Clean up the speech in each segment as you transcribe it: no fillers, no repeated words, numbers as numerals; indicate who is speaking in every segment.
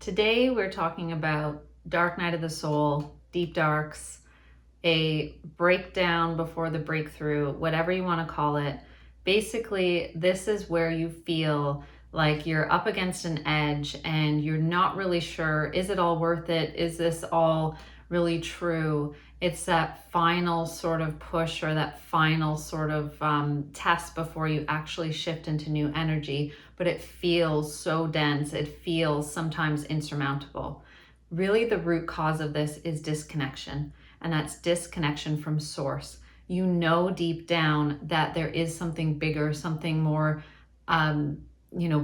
Speaker 1: Today we're talking about dark night of the soul, deep darks, a breakdown before the breakthrough, whatever you want to call it. Basically, this is where you feel like you're up against an edge and you're not really sure, is it all worth it? Is this all really true? It's that final sort of push or that final sort of test before you actually shift into new energy, but it feels so dense. It feels sometimes insurmountable. Really, the root cause of this is disconnection, and that's disconnection from source. You know deep down that there is something bigger, something more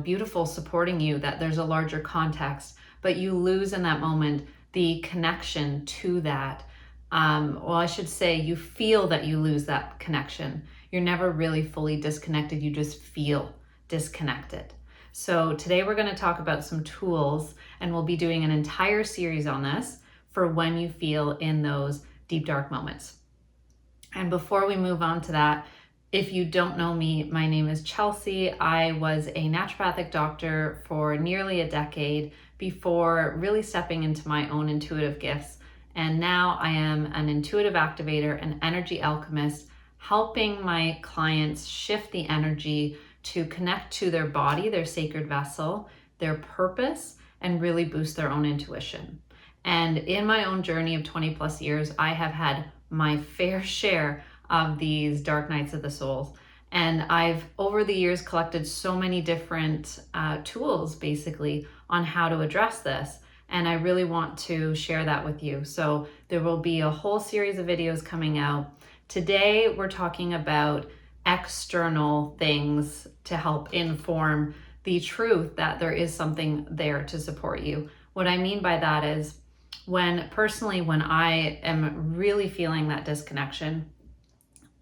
Speaker 1: beautiful supporting you, that there's a larger context, but you lose in that moment the connection to that. I should say you feel that you lose that connection. You're never really fully disconnected. You just feel disconnected. So today we're going to talk about some tools, and we'll be doing an entire series on this for when you feel in those deep dark moments. And before we move on to that, if you don't know me, my name is Chelsea. I was a naturopathic doctor for nearly a decade before really stepping into my own intuitive gifts. And now I am an intuitive activator and energy alchemist, helping my clients shift the energy to connect to their body, their sacred vessel, their purpose, and really boost their own intuition. And in my own journey of 20 plus years, I have had my fair share of these dark nights of the soul. And I've, over the years, collected so many different tools, basically, on how to address this. And I really want to share that with you. So there will be a whole series of videos coming out. Today, we're talking about external things to help inform the truth that there is something there to support you. What I mean by that is when I am really feeling that disconnection,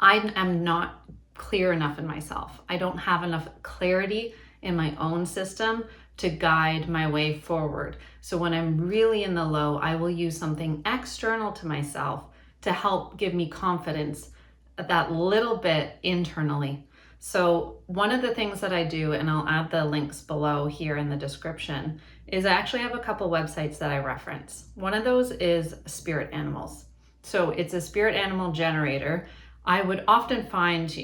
Speaker 1: I am not clear enough in myself. I don't have enough clarity in my own system to guide my way forward. So when I'm really in the low, I will use something external to myself to help give me confidence, that little bit internally. So one of the things that I do, and I'll add the links below here in the description, is I actually have a couple websites that I reference. One of those is Spirit Animals. So it's a spirit animal generator. I would often find,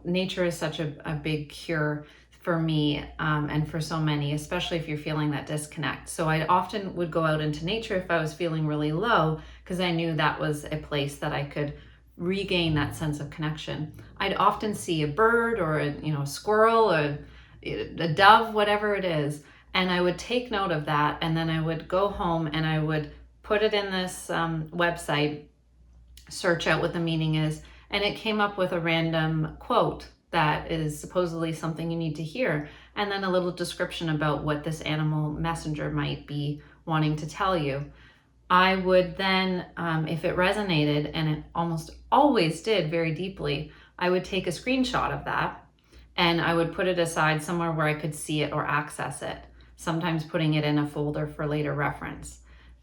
Speaker 1: nature is such a big cure for me and for so many, especially if you're feeling that disconnect. So I often would go out into nature if I was feeling really low, because I knew that was a place that I could regain that sense of connection. I'd often see a bird or a squirrel or a dove, whatever it is, and I would take note of that, and then I would go home and I would put it in this website, search out what the meaning is, and it came up with a random quote that is supposedly something you need to hear, and then a little description about what this animal messenger might be wanting to tell you. I would then, if it resonated, and it almost always did very deeply, I would take a screenshot of that and I would put it aside somewhere where I could see it or access it, sometimes putting it in a folder for later reference.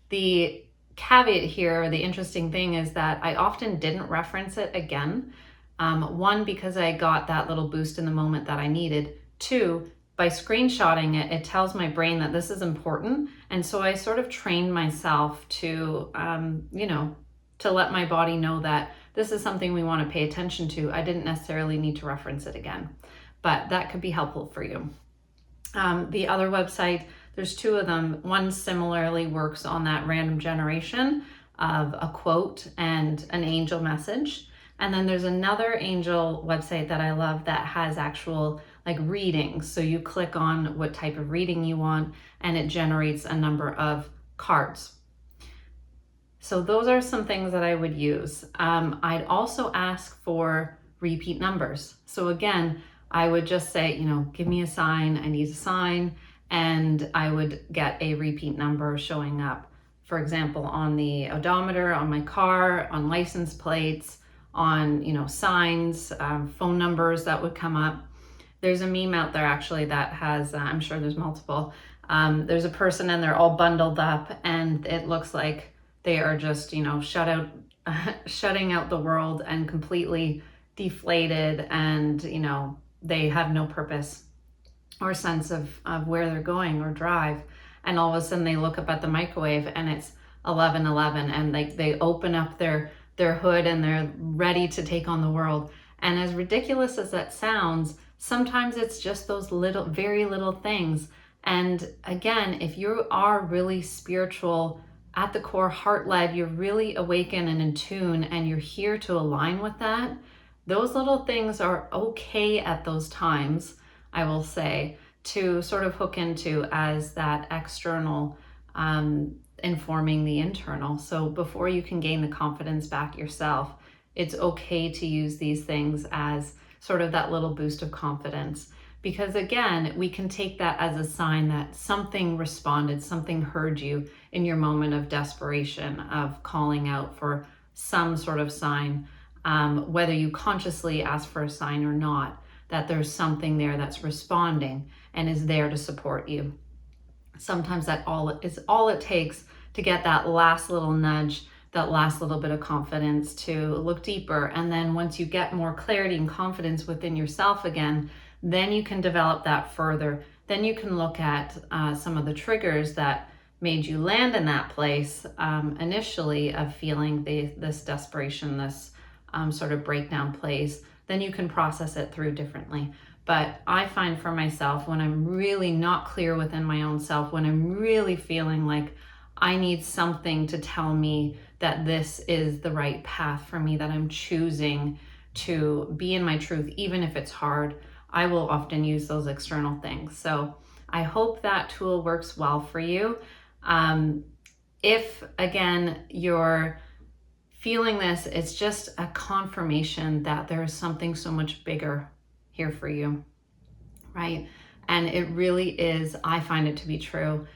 Speaker 1: The caveat here, the interesting thing is that I often didn't reference it again. One, because I got that little boost in the moment that I needed. Two, by screenshotting it, it tells my brain that this is important. And so I sort of trained myself to, to let my body know that this is something we want to pay attention to. I didn't necessarily need to reference it again, but that could be helpful for you. The other website, there's two of them. One similarly works on that random generation of a quote and an angel message. And then there's another angel website that I love that has actual readings. So you click on what type of reading you want and it generates a number of cards. So those are some things that I would use. I'd also ask for repeat numbers. So again, I would just say, give me a sign, I need a sign, and I would get a repeat number showing up, for example, on the odometer, on my car, on license plates, on signs, phone numbers that would come up. There's a meme out there actually that has, I'm sure there's multiple, there's a person and they're all bundled up and it looks like they are just, shutting out the world and completely deflated, and they have no purpose or sense of where they're going or drive. and all of a sudden they look up at the microwave and it's 11:11, and like they open up their hood and they're ready to take on the world. And as ridiculous as that sounds, sometimes it's just those little, very little things. And again, if you are really spiritual at the core, heart-led, you're really awakened and in tune, and you're here to align with that, those little things are okay at those times, I will say, to sort of hook into as that external informing the internal. So before you can gain the confidence back yourself, it's okay to use these things as sort of that little boost of confidence. Because again, we can take that as a sign that something responded, something heard you in your moment of desperation, of calling out for some sort of sign, whether you consciously ask for a sign or not, that there's something there that's responding and is there to support you. Sometimes that is all it takes to get that last little nudge, that last little bit of confidence to look deeper. And then once you get more clarity and confidence within yourself again, then you can develop that further. Then you can look at some of the triggers that made you land in that place initially of feeling this desperation, this sort of breakdown place. Then you can process it through differently. But I find for myself, when I'm really not clear within my own self, when I'm really feeling like I need something to tell me that this is the right path for me, that I'm choosing to be in my truth, even if it's hard, I will often use those external things. So I hope that tool works well for you. If, again, you're feeling this, it's just a confirmation that there is something so much bigger here for you, right? And it really is, I find it to be true.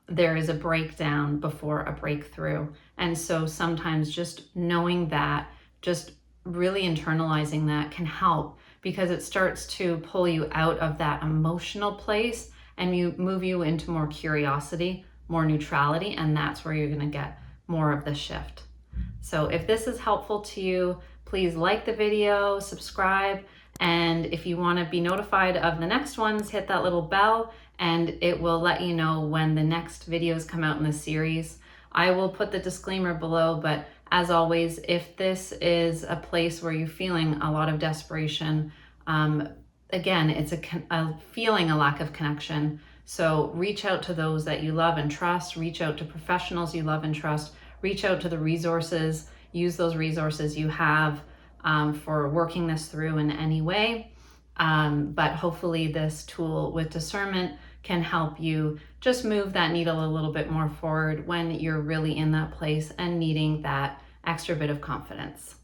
Speaker 1: There is a breakdown before a breakthrough. And so sometimes just knowing that, just really internalizing that can help, because it starts to pull you out of that emotional place and move you into more curiosity, more neutrality, and that's where you're going to get more of the shift. So if this is helpful to you, please like the video, subscribe, and if you want to be notified of the next ones, hit that little bell and it will let you know when the next videos come out in the series. I will put the disclaimer below, but as always, if this is a place where you're feeling a lot of desperation, again, it's a feeling a lack of connection. So reach out to those that you love and trust, reach out to professionals you love and trust, reach out to the resources, use those resources you have for working this through in any way. But hopefully this tool with discernment can help you just move that needle a little bit more forward when you're really in that place and needing that extra bit of confidence.